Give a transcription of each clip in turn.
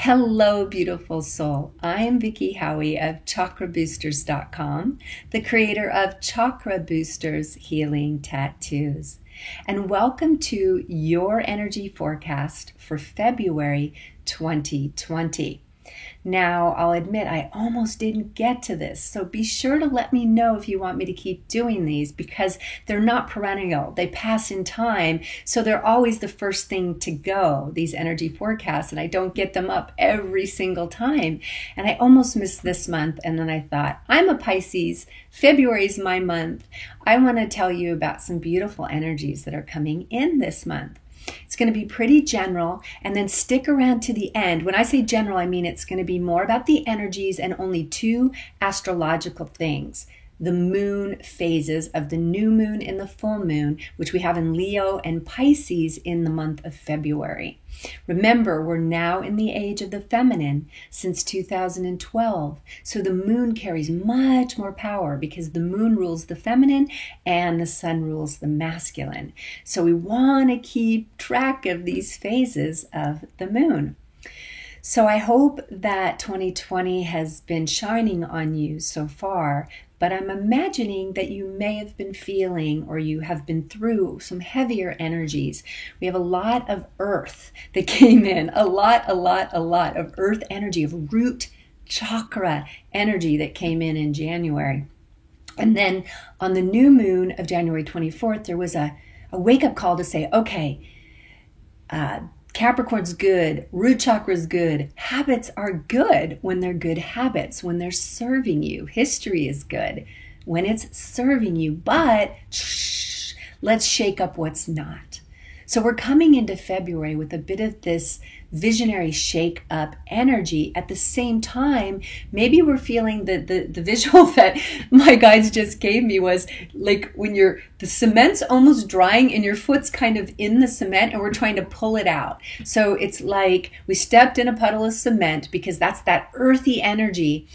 Hello, beautiful soul. I am Vicki Howie of ChakraBoosters.com, the creator of Chakra Boosters Healing Tattoos. And welcome to your energy forecast for February 2020. Now, I'll admit I almost didn't get to this, so be sure to let me know if you want me to keep doing these because they're not perennial. They pass in time, so they're always the first thing to go, these energy forecasts, and I don't get them up every single time. And I almost missed this month, and then I thought, I'm a Pisces. February is my month. I want to tell you about some beautiful energies that are coming in this month. It's going to be pretty general, and then stick around to the end. When I say general, I mean it's going to be more about the energies and only two astrological things. The moon phases of the new moon and the full moon, which we have in Leo and Pisces in the month of February. Remember, we're now in the age of the feminine since 2012. So the moon carries much more power because the moon rules the feminine and the sun rules the masculine. So we want to keep track of these phases of the moon. So I hope that 2020 has been shining on you so far, but I'm imagining that you may have been feeling or you have been through some heavier energies. We have a lot of earth that came in, a lot of earth energy, of root chakra energy that came in January. And then on the new moon of January 24th, there was a wake-up call to say, okay, Capricorn's good, root chakra's good, habits are good when they're good habits, when they're serving you. History is good when it's serving you, but let's shake up what's not. So we're coming into February with a bit of this visionary shake up energy. At the same time, maybe we're feeling the visual that my guides just gave me was like when the cement's almost drying and your foot's kind of in the cement and we're trying to pull it out. So it's like we stepped in a puddle of cement because that's that earthy energy.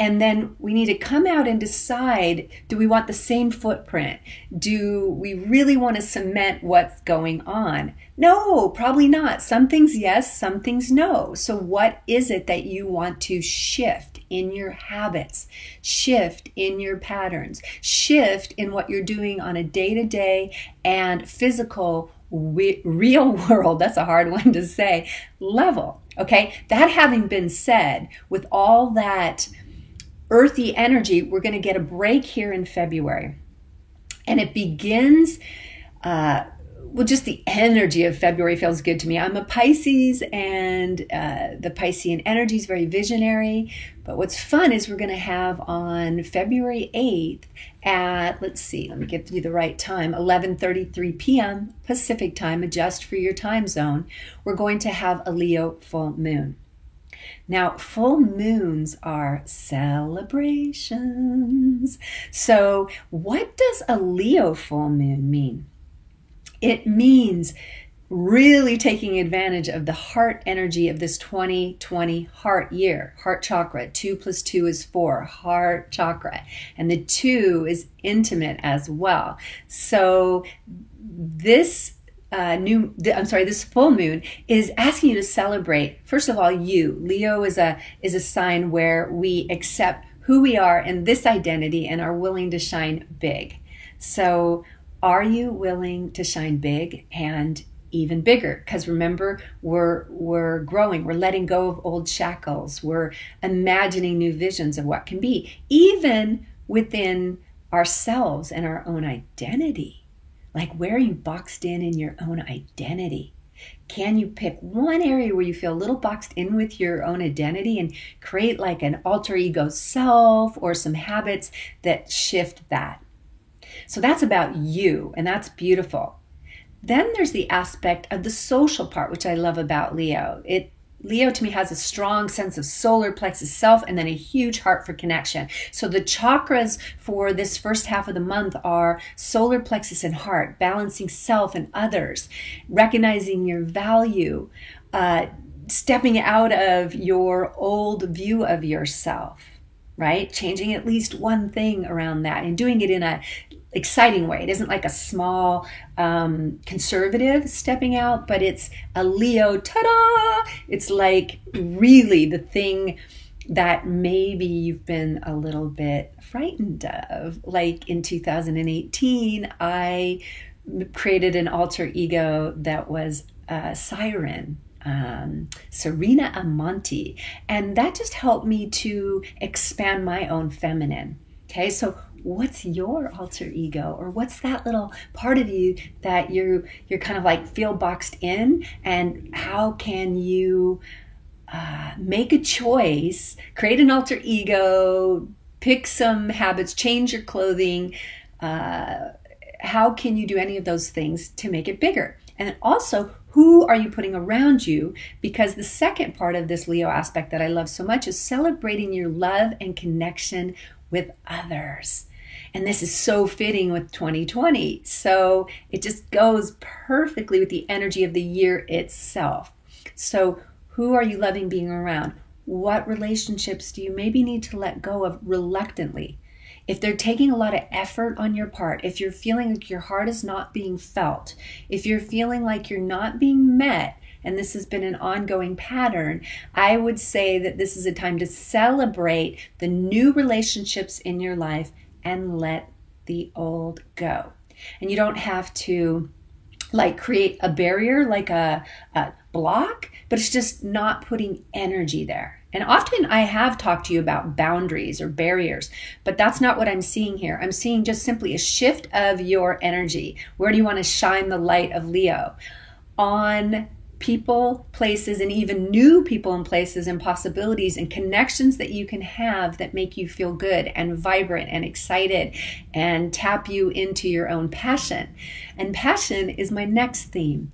And then we need to come out and decide, do we want the same footprint? Do we really want to cement what's going on? No, probably not. Some things yes, some things no. So what is it that you want to shift in your habits, shift in your patterns, shift in what you're doing on a day-to-day and physical, real world, that's a hard one to say, level, okay? That having been said, with all that earthy energy, we're going to get a break here in February. And it begins, just the energy of February feels good to me. I'm a Pisces, and the Piscean energy is very visionary. But what's fun is we're going to have on February 8th at, let me get you the right time, 11:33 p.m. Pacific time, adjust for your time zone, we're going to have a Leo full moon. Now, full moons are celebrations. So what does a Leo full moon mean? It means really taking advantage of the heart energy of this 2020 heart year, heart chakra. 2 + 2 is 4, heart chakra. And the 2 is intimate as well. So this this full moon is asking you to celebrate. First of all, Leo is a sign where we accept who we are in this identity and are willing to shine big. So are you willing to shine big and even bigger? Because remember, we're growing, we're letting go of old shackles, we're imagining new visions of what can be, even within ourselves and our own identity. Like, where are you boxed in your own identity? Can you pick one area where you feel a little boxed in with your own identity and create like an alter ego self or some habits that shift that? So that's about you, and that's beautiful. Then there's the aspect of the social part, which I love about Leo. Leo to me has a strong sense of solar plexus self and then a huge heart for connection. So the chakras for this first half of the month are solar plexus and heart, balancing self and others, recognizing your value, stepping out of your old view of yourself, right? Changing at least one thing around that and doing it in a exciting way. It isn't like a small conservative stepping out, but it's a Leo, ta-da! It's like really the thing that maybe you've been a little bit frightened of. Like in 2018, I created an alter ego that was Siren, Serena Amonte, and that just helped me to expand my own feminine. Okay, so what's your alter ego, or what's that little part of you that you're kind of like feel boxed in, and how can you make a choice, create an alter ego, pick some habits, change your clothing? How can you do any of those things to make it bigger? And also, who are you putting around you? Because the second part of this Leo aspect that I love so much is celebrating your love and connection with others. And this is so fitting with 2020. So it just goes perfectly with the energy of the year itself. So who are you loving being around? What relationships do you maybe need to let go of reluctantly? If they're taking a lot of effort on your part, if you're feeling like your heart is not being felt, if you're feeling like you're not being met, and this has been an ongoing pattern, I would say that this is a time to celebrate the new relationships in your life and let the old go. And you don't have to like create a barrier, like a block, but it's just not putting energy there. And often I have talked to you about boundaries or barriers, but that's not what I'm seeing here. I'm seeing just simply a shift of your energy. Where do you want to shine the light of Leo? On people, places, and even new people and places and possibilities and connections that you can have that make you feel good and vibrant and excited and tap you into your own passion. And passion is my next theme.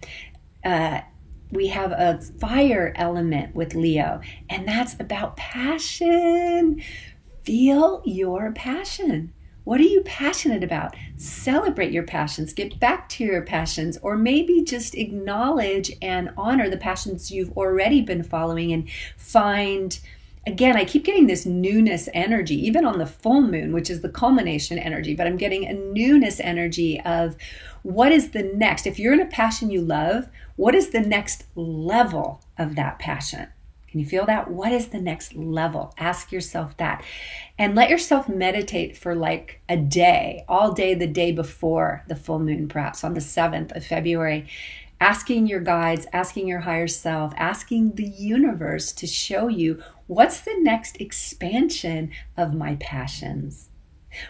We have a fire element with Leo, and that's about passion. Feel your passion. What are you passionate about? Celebrate your passions. Get back to your passions, or maybe just acknowledge and honor the passions you've already been following and find. Again, I keep getting this newness energy, even on the full moon, which is the culmination energy, but I'm getting a newness energy of what is the next. If you're in a passion you love, what is the next level of that passion? Can you feel that? What is the next level? Ask yourself that. And let yourself meditate for like a day, all day the day before the full moon, perhaps on the 7th of February. Asking your guides, asking your higher self, asking the universe to show you what's the next expansion of my passions.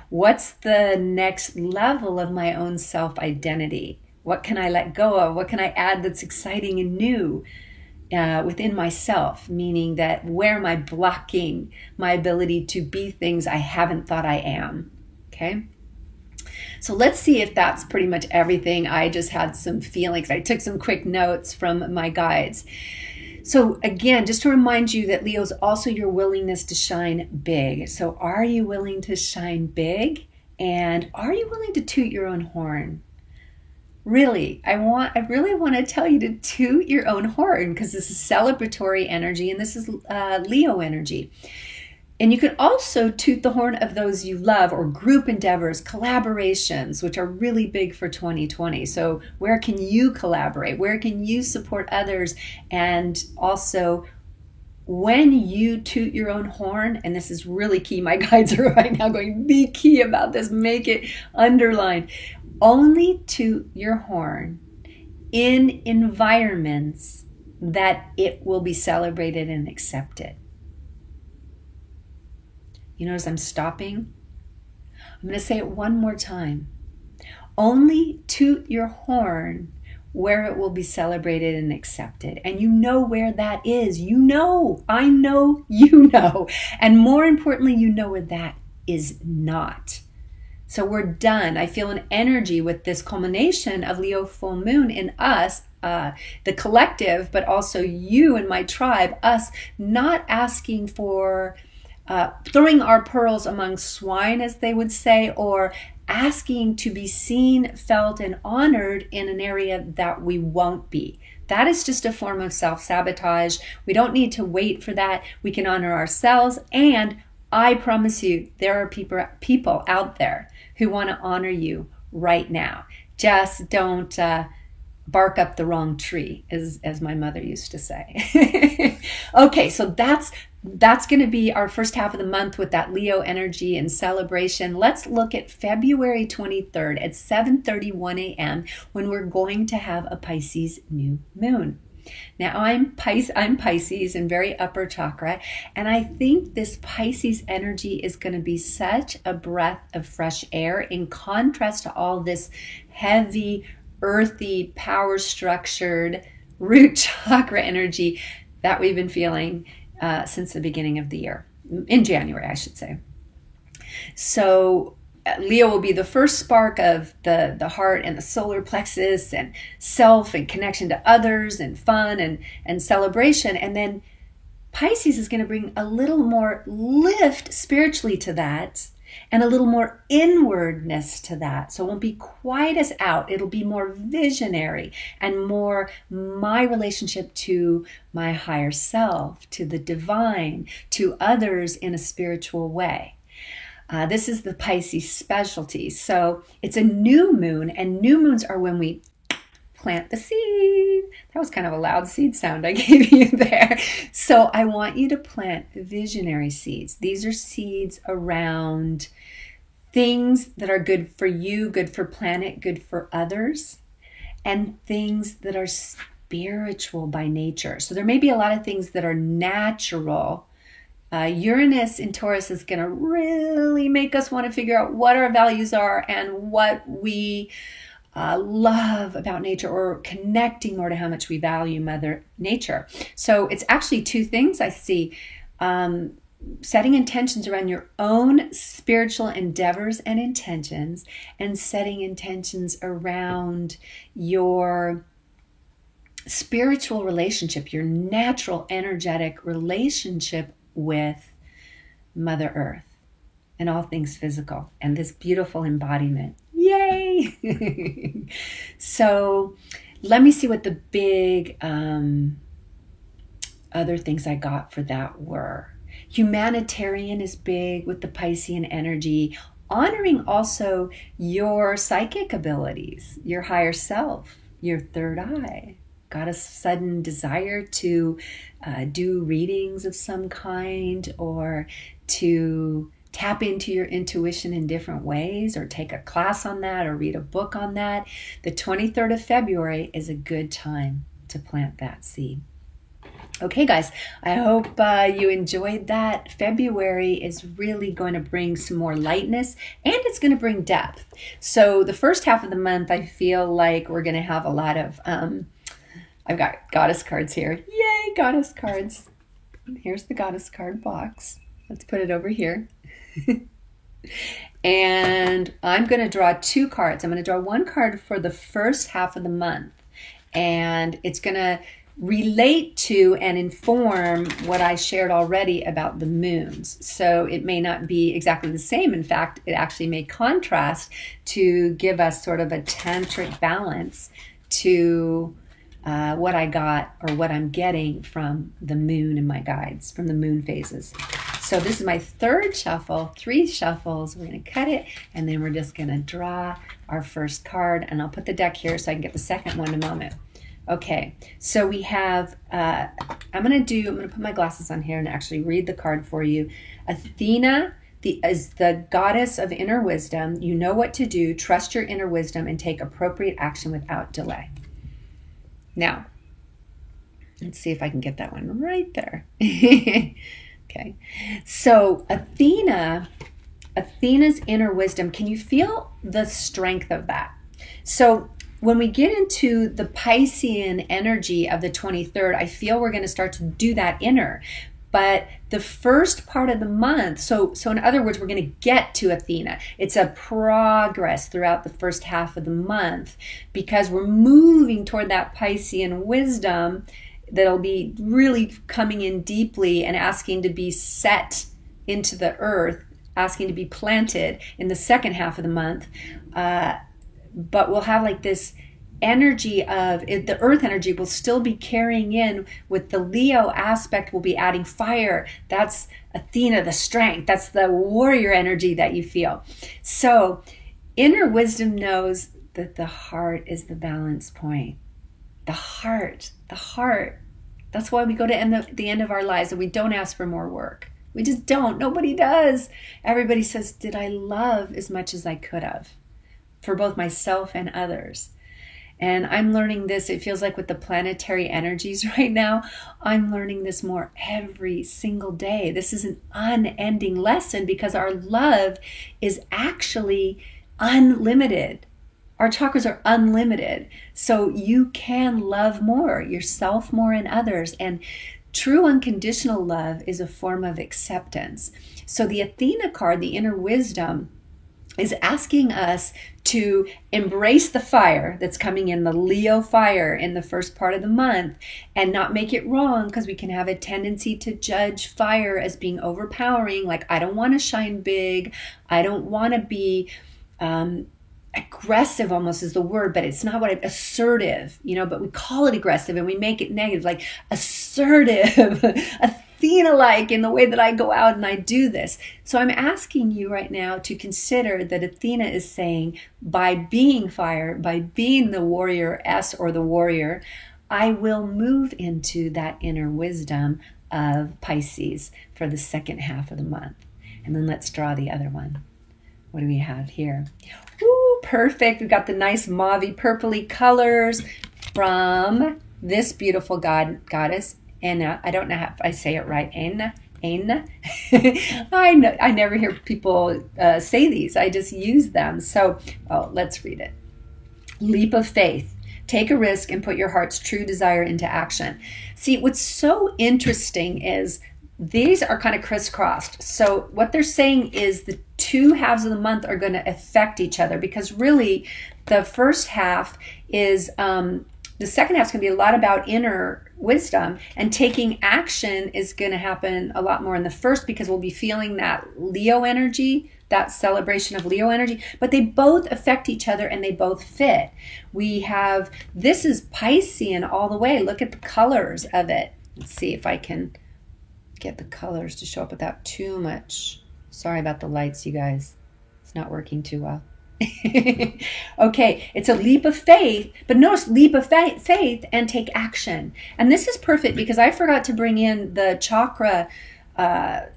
What's the next level of my own self-identity? What can I let go of? What can I add that's exciting and new within myself? Meaning that where am I blocking my ability to be things I haven't thought I am? Okay. So let's see if that's pretty much everything. I just had some feelings. I took some quick notes from my guides. So again, just to remind you that Leo's also your willingness to shine big. So are you willing to shine big? And are you willing to toot your own horn? Really, I really want to tell you to toot your own horn, because this is celebratory energy and this is Leo energy. And you can also toot the horn of those you love, or group endeavors, collaborations, which are really big for 2020. So where can you collaborate? Where can you support others? And also, when you toot your own horn, and this is really key, my guides are right now going, be key about this, make it underlined. Only toot your horn in environments that it will be celebrated and accepted. You notice I'm stopping? I'm going to say it one more time. Only toot your horn where it will be celebrated and accepted. And you know where that is. You know, I know, you know. And more importantly, you know where that is not. So we're done. I feel an energy with this culmination of Leo full moon in us, the collective, but also you and my tribe, us not asking for throwing our pearls among swine, as they would say, or asking to be seen, felt, and honored in an area that we won't be. That is just a form of self-sabotage. We don't need to wait for that. We can honor ourselves and I promise you, there are people out there who want to honor you right now. Just don't bark up the wrong tree, as my mother used to say. Okay, so that's going to be our first half of the month with that Leo energy and celebration. Let's look at February 23rd at 7:31 a.m. when we're going to have a Pisces new moon. Now, I'm Pisces and very upper chakra, and I think this Pisces energy is going to be such a breath of fresh air in contrast to all this heavy, earthy, power-structured root chakra energy that we've been feeling since the beginning of the year, in January, I should say. So Leo will be the first spark of the heart and the solar plexus and self and connection to others and fun and celebration. And then Pisces is going to bring a little more lift spiritually to that and a little more inwardness to that. So it won't be quite as out. It'll be more visionary and more my relationship to my higher self, to the divine, to others in a spiritual way. This is the Pisces specialty. So it's a new moon, and new moons are when we plant the seed. That was kind of a loud seed sound I gave you there. So I want you to plant visionary seeds. These are seeds around things that are good for you, good for planet, good for others, and things that are spiritual by nature. So there may be a lot of things that are natural. Uranus in Taurus is going to really make us want to figure out what our values are and what we love about nature, or connecting more to how much we value Mother Nature. So it's actually two things I see. Setting intentions around your own spiritual endeavors and intentions, and setting intentions around your spiritual relationship, your natural energetic relationship with Mother Earth and all things physical and this beautiful embodiment. Yay! So let me see what the big other things I got for that were. Humanitarian is big with the Piscean energy, honoring also your psychic abilities, your higher self, your third eye. Got a sudden desire to do readings of some kind, or to tap into your intuition in different ways, or take a class on that, or read a book on that. The 23rd of February is a good time to plant that seed. Okay, guys, I hope you enjoyed that. February is really going to bring some more lightness, and it's going to bring depth. So the first half of the month, I feel like we're going to have a lot of... I've got goddess cards here. Yay, goddess cards. Here's the goddess card box. Let's put it over here. And I'm going to draw two cards. I'm going to draw one card for the first half of the month. And it's going to relate to and inform what I shared already about the moons. So it may not be exactly the same. In fact, it actually may contrast to give us sort of a tantric balance to what I got, or what I'm getting from the moon and my guides, from the moon phases. So this is my third shuffle, 3 shuffles. We're going to cut it, and then we're just going to draw our first card, and I'll put the deck here so I can get the second one in a moment. Okay, so we have, I'm going to put my glasses on here and actually read the card for you. Athena is the goddess of inner wisdom. You know what to do, trust your inner wisdom, and take appropriate action without delay. Now, let's see if I can get that one right there. Okay, so Athena's inner wisdom, can you feel the strength of that? So when we get into the Piscean energy of the 23rd, I feel we're going to start to do that inner. But the first part of the month, so in other words, we're going to get to Athena. It's a progress throughout the first half of the month, because we're moving toward that Piscean wisdom that'll be really coming in deeply and asking to be set into the earth, asking to be planted in the second half of the month. But we'll have like this energy of it, the earth energy will still be carrying in with the Leo aspect, will be adding fire. That's Athena, the strength. That's the warrior energy that you feel. So inner wisdom knows that the heart is the balance point. The heart. That's why we go to the end of our lives and we don't ask for more work. We just don't. Nobody does. Everybody says, did I love as much as I could have for both myself and others? And I'm learning this, it feels like with the planetary energies right now, I'm learning this more every single day. This is an unending lesson because our love is actually unlimited. Our chakras are unlimited. So you can love more, yourself more and others. And true unconditional love is a form of acceptance. So the Athena card, the inner wisdom, is asking us to embrace the fire that's coming in, the Leo fire in the first part of the month, and not make it wrong, because we can have a tendency to judge fire as being overpowering. Like, I don't want to shine big. I don't want to be aggressive, almost is the word, but it's not assertive, but we call it aggressive and we make it negative, like assertive, Athena-like in the way that I go out and I do this. So I'm asking you right now to consider that Athena is saying, by being fire, by being the warrior S or the warrior, I will move into that inner wisdom of Pisces for the second half of the month. And then let's draw the other one. What do we have here? Ooh, perfect. We've got the nice mauvey purpley colors from this beautiful goddess, Enna. I don't know if I say it right. Enna. I never hear people say these. I just use them. So, let's read it. Leap of faith. Take a risk and put your heart's true desire into action. See, what's so interesting is these are kind of crisscrossed. So what they're saying is the two halves of the month are going to affect each other, because really the first half is, the second half is going to be a lot about inner wisdom, and taking action is going to happen a lot more in the first, because we'll be feeling that Leo energy, that celebration of Leo energy, but they both affect each other and they both fit. We have, this is Piscean all the way. Look at the colors of it. Let's see if I can get the colors to show up without too much. Sorry about the lights, you guys. It's not working too well. Okay, it's a leap of faith, but notice leap of faith and take action. And this is perfect because I forgot to bring in the chakra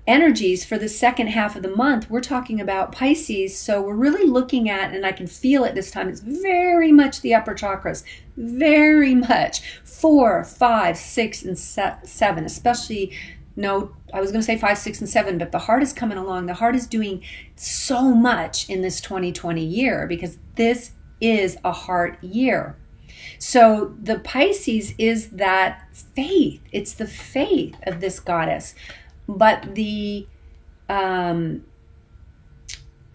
energies for the second half of the month. We're talking about Pisces, so we're really looking at, and I can feel it this time, it's very much the upper chakras, very much 4, 5, 6, and 7, especially. No, I was going to say 5, 6, and 7, but the heart is coming along. The heart is doing so much in this 2020 year because this is a heart year. So the Pisces is that faith. It's the faith of this goddess. But the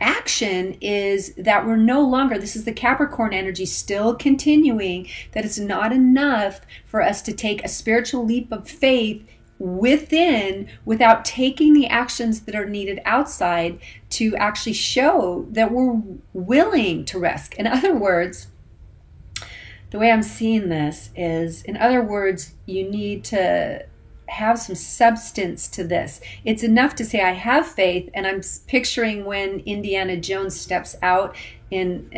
action is that we're no longer, this is the Capricorn energy still continuing, that it's not enough for us to take a spiritual leap of faith within without taking the actions that are needed outside to actually show that we're willing to risk. In other words, the way I'm seeing this is, in other words, you need to have some substance to this. It's enough to say, I have faith, and I'm picturing when Indiana Jones steps out in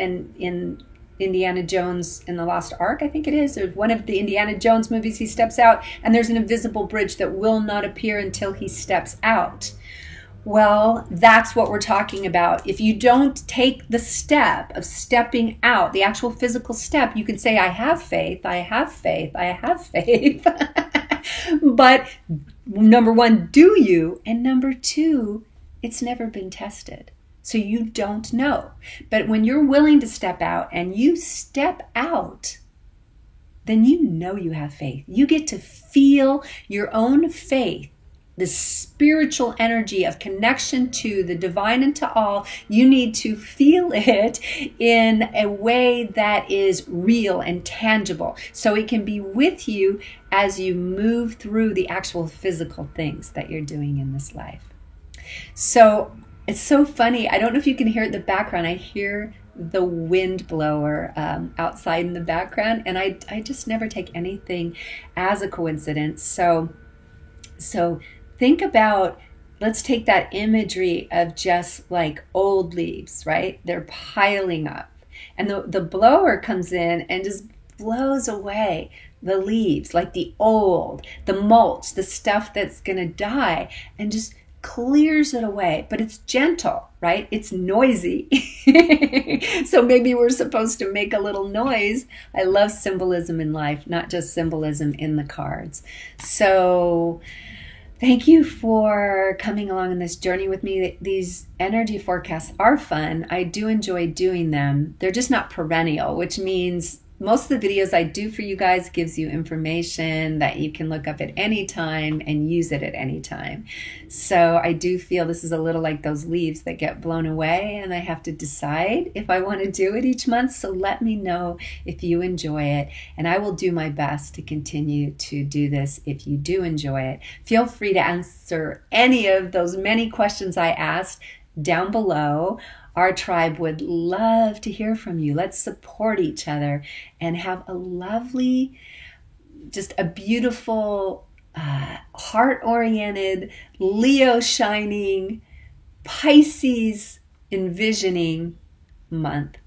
Indiana Jones and the Lost Ark, I think it is, or one of the Indiana Jones movies, he steps out and there's an invisible bridge that will not appear until he steps out. Well, that's what we're talking about. If you don't take the step of stepping out, the actual physical step, you can say, I have faith, I have faith, I have faith. But number one, do you? And number two, it's never been tested. So you don't know. But when you're willing to step out and you step out, then you know you have faith. You get to feel your own faith, the spiritual energy of connection to the divine and to all. You need to feel it in a way that is real and tangible, so it can be with you as you move through the actual physical things that you're doing in this life. So it's so funny. I don't know if you can hear it in the background. I hear the wind blower outside in the background, and I just never take anything as a coincidence. So think about, let's take that imagery of just like old leaves, right? They're piling up. And the blower comes in and just blows away the leaves, like the mulch, the stuff that's going to die, and just clears it away. But it's gentle, right? It's noisy. So maybe we're supposed to make a little noise. I love symbolism in life, not just symbolism in the cards. So thank you for coming along on this journey with me. These energy forecasts are fun. I do enjoy doing them. They're just not perennial, which means most of the videos I do for you guys gives you information that you can look up at any time and use it at any time. So I do feel this is a little like those leaves that get blown away, and I have to decide if I want to do it each month. So let me know if you enjoy it, and I will do my best to continue to do this if you do enjoy it. Feel free to answer any of those many questions I asked down below. Our tribe would love to hear from you. Let's support each other and have a lovely, just a beautiful, heart-oriented, Leo shining, Pisces envisioning month.